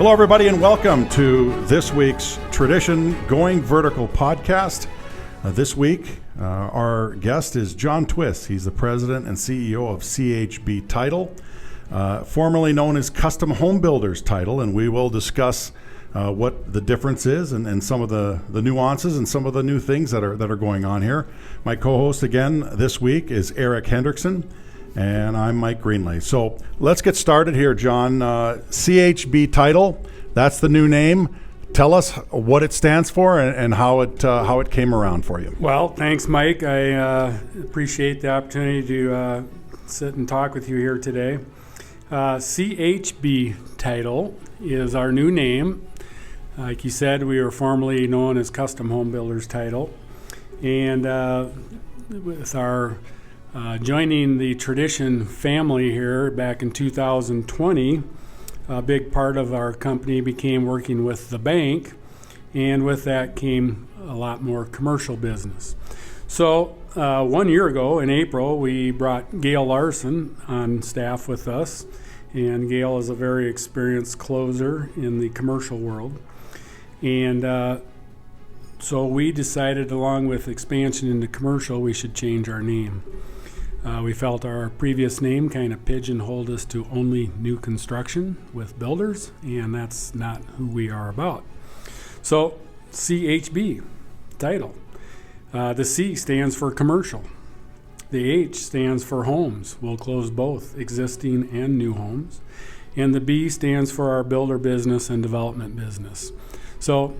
Hello, everybody, and welcome to this week's Tradition Going Vertical podcast. This week, our guest is John Twiss. He's the president and CEO of CHB Title, formerly known as Custom Home Builders Title, and we will discuss what the difference is and some of the nuances and some of the new things that are going on here. My co-host again this week is Erik Hendrikson, and I'm Mike Greenlay. So let's get started here, John. CHB Title, that's the new name. Tell us what it stands for and how it came around for you. Well, thanks, Mike. I appreciate the opportunity to sit and talk with you here today. CHB Title is our new name. Like you said, we were formerly known as Custom Home Builders Title. And with our joining the Tradition family here back in 2020, a big part of our company became working with the bank, and with that came a lot more commercial business. So 1 year ago in April, we brought Gail Larson on staff with us, and Gail is a very experienced closer in the commercial world. And so we decided, along with expansion into commercial, we should change our name. We felt our previous name kind of pigeonholed us to only new construction with builders, and that's not who we are about. So CHB Title. The C stands for commercial. The H stands for homes. We'll close both existing and new homes. And the B stands for our builder business and development business. So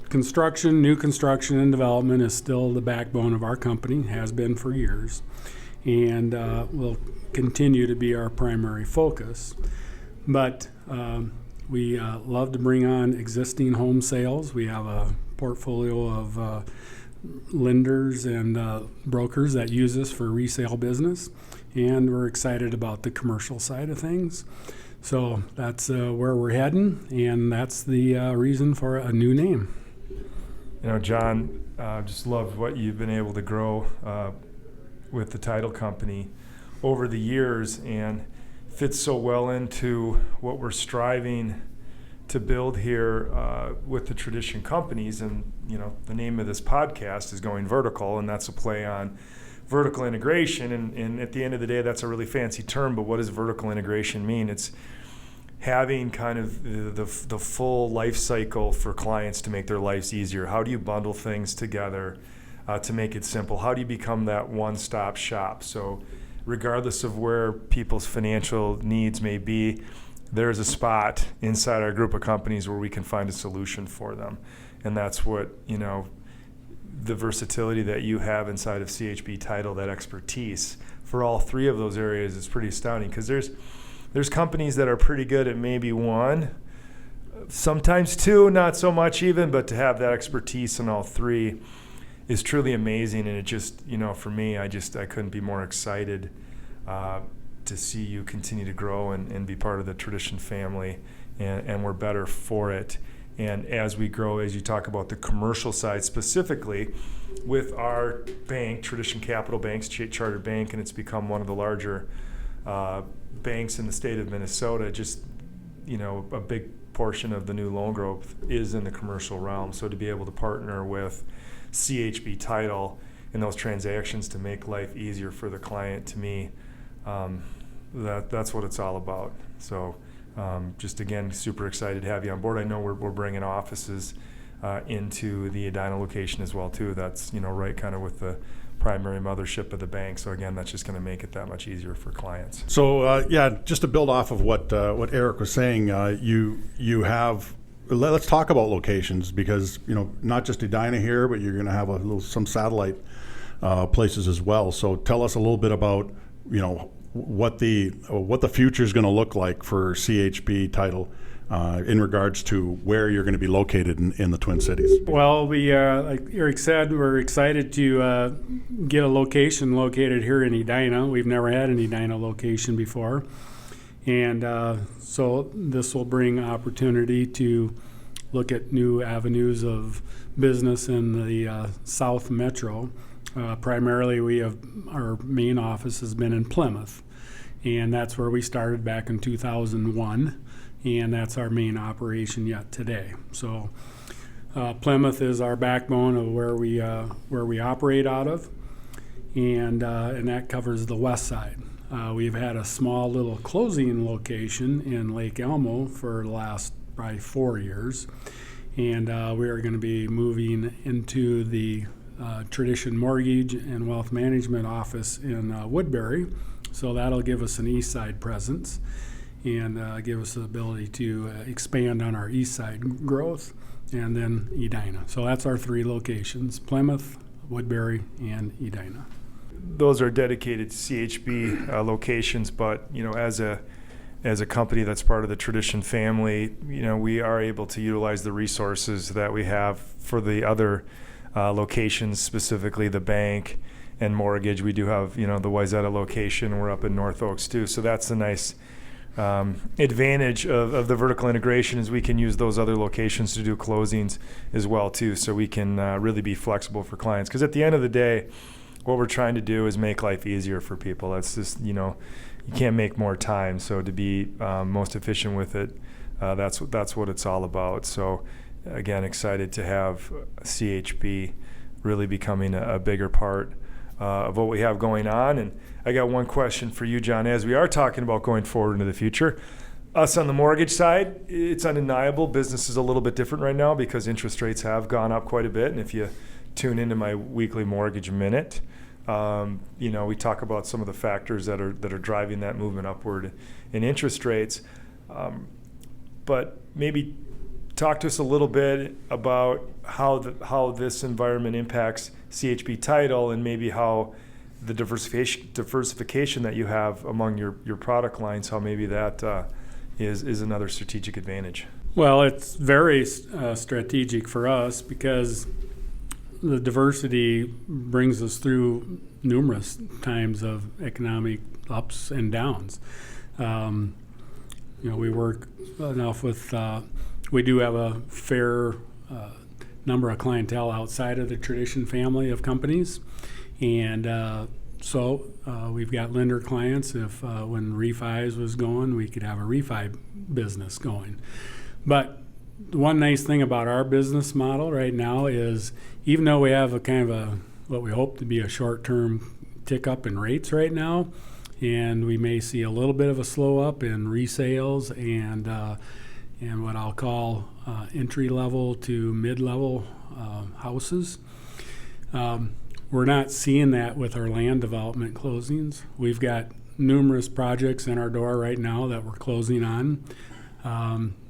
construction, new construction, and development is still the backbone of our company, has been for years, and will continue to be our primary focus. But we love to bring on existing home sales. We have a portfolio of lenders and brokers that use us for resale business, and we're excited about the commercial side of things. So that's where we're heading, and that's the reason for a new name. You know, John, just love what you've been able to grow with the title company over the years, and fits so well into what we're striving to build here with the Tradition companies. And you know, the name of this podcast is Going Vertical, and that's a play on vertical integration. And at the end of the day, that's a really fancy term, but what does vertical integration mean? It's having kind of the full life cycle for clients to make their lives easier. How do you bundle things together to make it simple? How do you become that one-stop shop? So regardless of where people's financial needs may be, there's a spot inside our group of companies where we can find a solution for them. And that's what, you know, the versatility that you have inside of CHB Title, that expertise for all three of those areas is pretty astounding, because there's companies that are pretty good at maybe one, sometimes two, not so much even, but to have that expertise in all three is truly amazing. And it just, you know, for me, I couldn't be more excited to see you continue to grow and be part of the Tradition family, and we're better for it. And as we grow, as you talk about the commercial side specifically, with our bank, Tradition Capital Bank's chartered bank, and it's become one of the larger banks in the state of Minnesota, just, you know, a big portion of the new loan growth is in the commercial realm. So to be able to partner with CHB Title in those transactions to make life easier for the client, to me, that's what it's all about. So just again, super excited to have you on board. I know we're bringing offices into the Edina location as well too. That's, you know, right kind of with the primary mothership of the bank. So again, that's just going to make it that much easier for clients. So just to build off of what Erik was saying, you have. Let's talk about locations, because, you know, not just Edina here, but you're going to have some satellite places as well. So tell us a little bit about, you know, what the future is going to look like for CHB Title in regards to where you're going to be located in the Twin Cities. Well, we, like Erik said, we're excited to get a location located here in Edina. We've never had an Edina location before. And so this will bring opportunity to look at new avenues of business in the South Metro. Primarily, our main office has been in Plymouth. and that's where we started back in 2001, and that's our main operation yet today. So Plymouth is our backbone of where we operate out of, and that covers the west side. We've had a small little closing location in Lake Elmo for the last probably 4 years, and we are going to be moving into the Tradition Mortgage and Wealth Management office in Woodbury, so that'll give us an east side presence and give us the ability to expand on our east side growth, and then Edina. So that's our 3 locations: Plymouth, Woodbury, and Edina. Those are dedicated CHB locations, but as a company that's part of the Tradition family, we are able to utilize the resources that we have for the other locations, specifically the bank and mortgage. We do have, the Wayzata location. We're up in North Oaks too. So that's a nice advantage of the vertical integration, is we can use those other locations to do closings as well too. So we can really be flexible for clients. Because at the end of the day, what we're trying to do is make life easier for people. That's just, you can't make more time. So to be most efficient with it, that's what it's all about. So again, excited to have CHB really becoming a bigger part of what we have going on. And I got one question for you, John, as we are talking about going forward into the future. Us on the mortgage side, it's undeniable. Business is a little bit different right now because interest rates have gone up quite a bit. And if you tune into my weekly mortgage minute, we talk about some of the factors that are driving that movement upward in interest rates. But maybe talk to us a little bit about how this environment impacts CHB Title, and maybe how the diversification that you have among your product lines, how maybe that is another strategic advantage. Well, it's very strategic for us because the diversity brings us through numerous times of economic ups and downs. We work enough with, we do have a fair number of clientele outside of the Tradition family of companies. And so we've got lender clients. If when refis was going, we could have a refi business going. But one nice thing about our business model right now is, even though we have a kind of what we hope to be a short-term tick up in rates right now, and we may see a little bit of a slow up in resales and what I'll call entry-level to mid-level houses. We're not seeing that with our land development closings. We've got numerous projects in our door right now that we're closing on.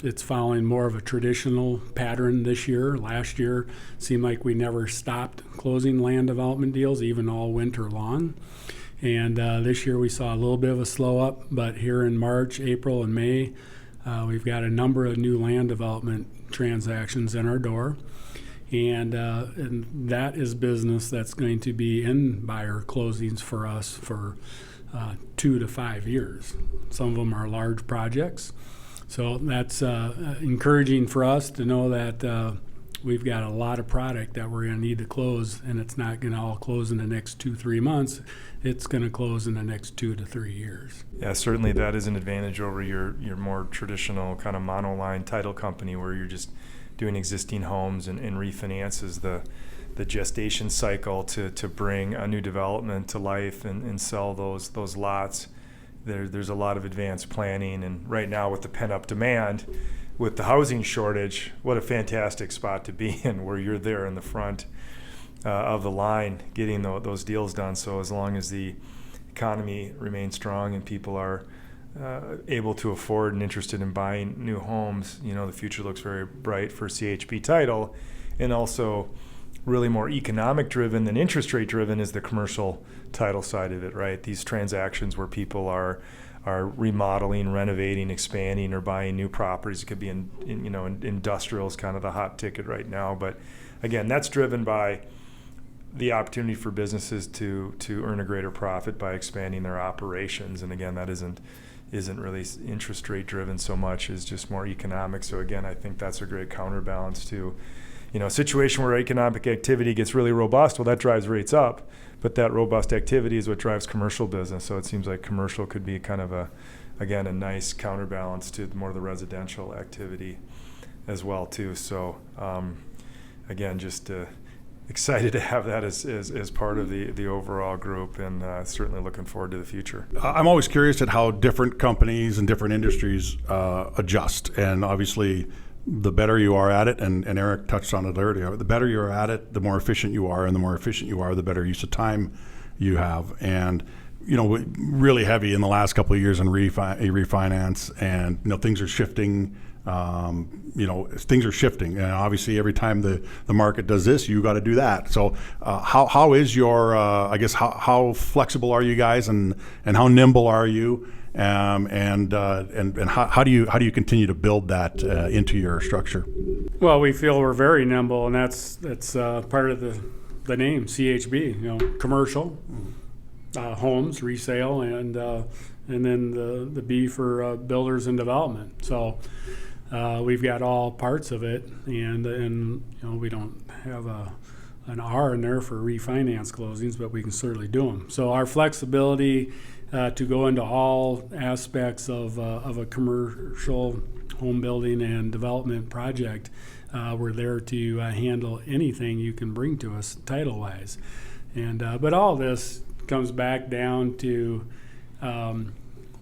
It's following more of a traditional pattern this year. Last year seemed like we never stopped closing land development deals, even all winter long. And this year we saw a little bit of a slow up, but here in March, April, and May, we've got a number of new land development transactions in our door. And that is business that's going to be in buyer closings for us for 2 to 5 years. Some of them are large projects. So that's encouraging for us to know that we've got a lot of product that we're going to need to close, and it's not going to all close in the next 2-3 months. It's going to close in the next 2 to 3 years. Yeah, certainly that is an advantage over your more traditional kind of monoline title company, where you're just doing existing homes and refinances the gestation cycle to bring a new development to life and sell those lots. There's a lot of advanced planning, and right now with the pent-up demand, with the housing shortage, what a fantastic spot to be in, where you're there in the front of the line getting those deals done. So as long as the economy remains strong and people are able to afford and interested in buying new homes, the future looks very bright for CHB Title. And also really more economic driven than interest rate driven is the commercial title side of it, right? These transactions where people are remodeling, renovating, expanding, or buying new properties. It could be in industrial is kind of the hot ticket right now. But again, that's driven by the opportunity for businesses to earn a greater profit by expanding their operations. And again, that isn't really interest rate driven so much, as just more economic. So again, I think that's a great counterbalance to a situation where economic activity gets really robust, well, that drives rates up, but that robust activity is what drives commercial business. So it seems like commercial could be kind of a nice counterbalance to more of the residential activity as well too. So again, just excited to have that as part of the overall group, and certainly looking forward to the future. I'm always curious at how different companies and different industries adjust, and obviously the better you are at it, and Erik touched on it earlier, the better you're at it, the more efficient you are, and the more efficient you are, the better use of time you have. And really heavy in the last couple of years in refinance, and things are shifting. Things are shifting, and obviously every time the market does this, you got to do that. So how is your how flexible are you guys, and how nimble are you, and how do you continue to build that into your structure? Well, we feel we're very nimble, and that's part of the name CHB. Commercial, homes, resale, and then the B for builders and development. So we've got all parts of it, and we don't have an R in there for refinance closings, but we can certainly do them. So our flexibility to go into all aspects of a commercial home building and development project, we're there to handle anything you can bring to us title-wise. And but all this comes back down to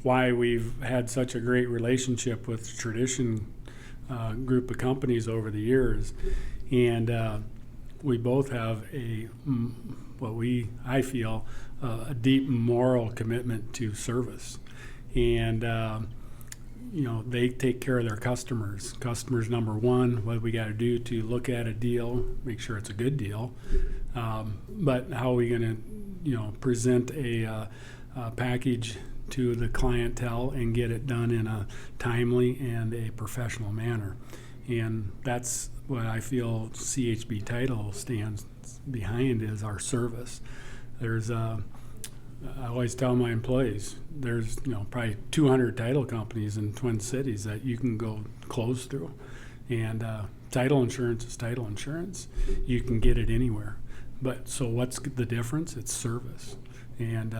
why we've had such a great relationship with the Tradition group of companies over the years, and we both have I feel a deep moral commitment to service, and they take care of their customers. Customers number one. What we got to do to look at a deal, make sure it's a good deal, but how are we going to present a package to the clientele and get it done in a timely and a professional manner. And that's what I feel CHB Title stands behind, is our service. I always tell my employees, there's probably 200 title companies in Twin Cities that you can go close through. And title insurance is title insurance. You can get it anywhere. But so what's the difference? It's service. And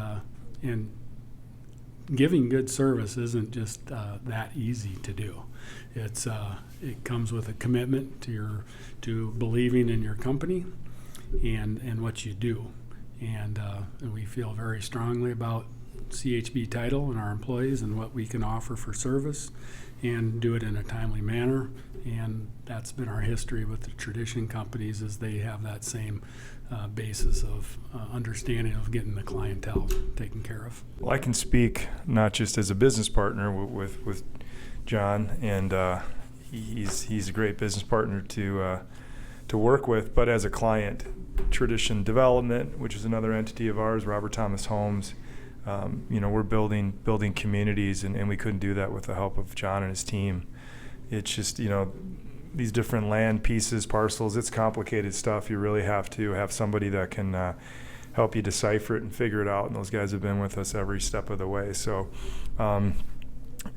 giving good service isn't just that easy to do. It comes with a commitment to believing in your company and what you do. And we feel very strongly about CHB Title and our employees and what we can offer for service, and do it in a timely manner. And that's been our history with the Tradition companies, is they have that same basis of understanding of getting the clientele taken care of. Well, I can speak not just as a business partner with John, and he's a great business partner to work with, but as a client. Tradition Development, which is another entity of ours, Robert Thomas Homes, we're building communities, and we couldn't do that with the help of John and his team. It's just, these different land pieces, parcels, it's complicated stuff. You really have to have somebody that can help you decipher it and figure it out, and those guys have been with us every step of the way. So, and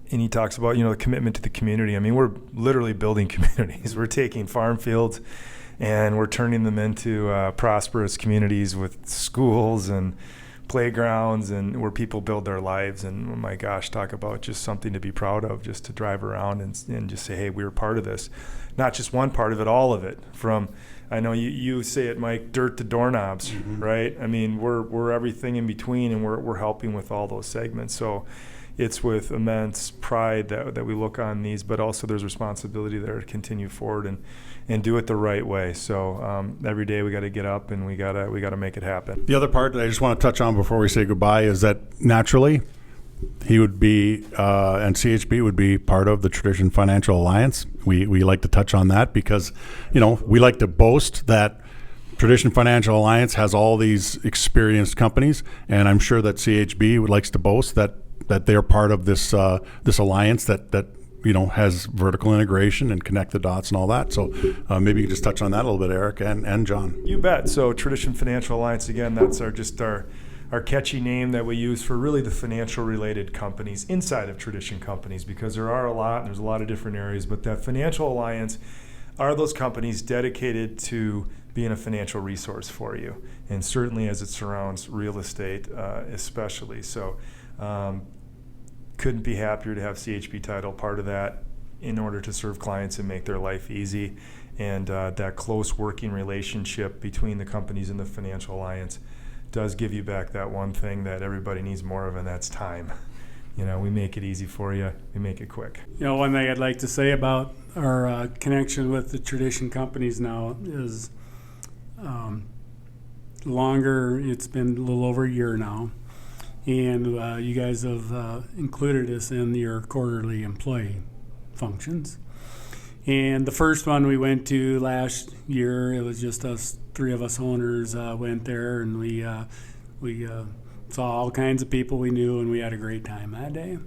he talks about, the commitment to the community. I mean, we're literally building communities. We're taking farm fields and we're turning them into prosperous communities with schools and playgrounds, and where people build their lives. And oh my gosh, talk about just something to be proud of, just to drive around and just say, hey, we were part of this. Not just one part of it, all of it. From, I know you say it, Mike, dirt to doorknobs, right? I mean, we're everything in between, and we're helping with all those segments. So it's with immense pride that we look on these, but also there's responsibility there to continue forward and do it the right way. So every day we got to get up and we got to make it happen. The other part that I just want to touch on before we say goodbye is that naturally he would be and CHB would be part of the Tradition Financial Alliance. We like to touch on that because we like to boast that Tradition Financial Alliance has all these experienced companies, and I'm sure that CHB likes to boast that they're part of this alliance that has vertical integration and connect the dots and all that. So maybe you can just touch on that a little bit, Erik and John. You bet. So Tradition Financial Alliance, again, that's our catchy name that we use for really the financial related companies inside of Tradition companies, because there are a lot, and there's a lot of different areas, but that Financial Alliance are those companies dedicated to being a financial resource for you, and certainly as it surrounds real estate especially. So couldn't be happier to have CHB Title part of that in order to serve clients and make their life easy. And that close working relationship between the companies and the financial alliance does give you back that one thing that everybody needs more of, and that's time. We make it easy for you. We make it quick. One thing I'd like to say about our connection with the Tradition companies now is longer. It's been a little over a year now. And you guys have included us in your quarterly employee functions. And the first one we went to last year, it was just us, three of us owners went there, and we saw all kinds of people we knew, and we had a great time that day.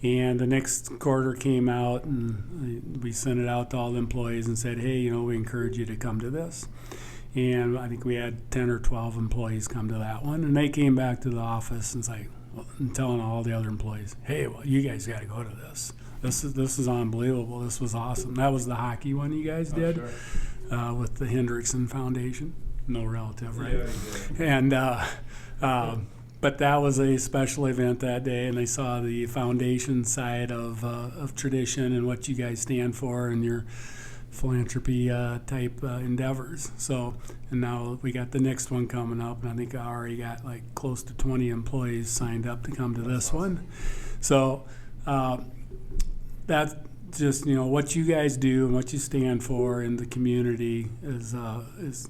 And the next quarter came out, and we sent it out to all the employees and said, hey, we encourage you to come to this. And I think we had 10 or 12 employees come to that one. And they came back to the office and telling all the other employees, hey, well, you guys got to go to this. This is unbelievable. This was awesome. That was the hockey one you guys did with the Hendrikson Foundation. No relative, right? Yeah, and but that was a special event that day, and they saw the foundation side of Tradition and what you guys stand for and your philanthropy type endeavors. So, and now we got the next one coming up, and I think I already got like close to 20 employees signed up to come to this one. So that's just what you guys do and what you stand for in the community is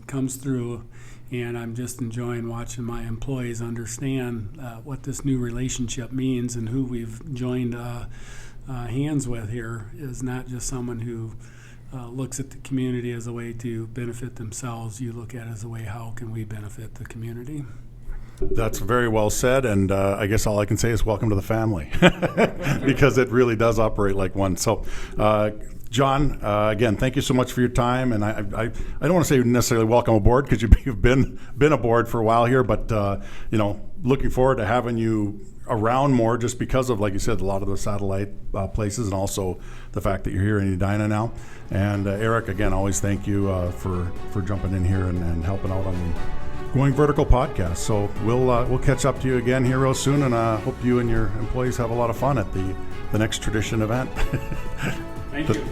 comes through, and I'm just enjoying watching my employees understand what this new relationship means, and who we've joined hands with here is not just someone who looks at the community as a way to benefit themselves. You look at it as a way, how can we benefit the community? That's very well said, and I guess all I can say is welcome to the family, because it really does operate like one. So, John, again, thank you so much for your time, and I don't want to say necessarily welcome aboard, because you've been aboard for a while here, but looking forward to having you around more, just because of, like you said, a lot of the satellite places, and also the fact that you're here in Edina now. And Erik, again, always thank you for jumping in here and helping out on the Going Vertical podcast. So we'll catch up to you again here real soon, and hope you and your employees have a lot of fun at the next Tradition event. Thank you.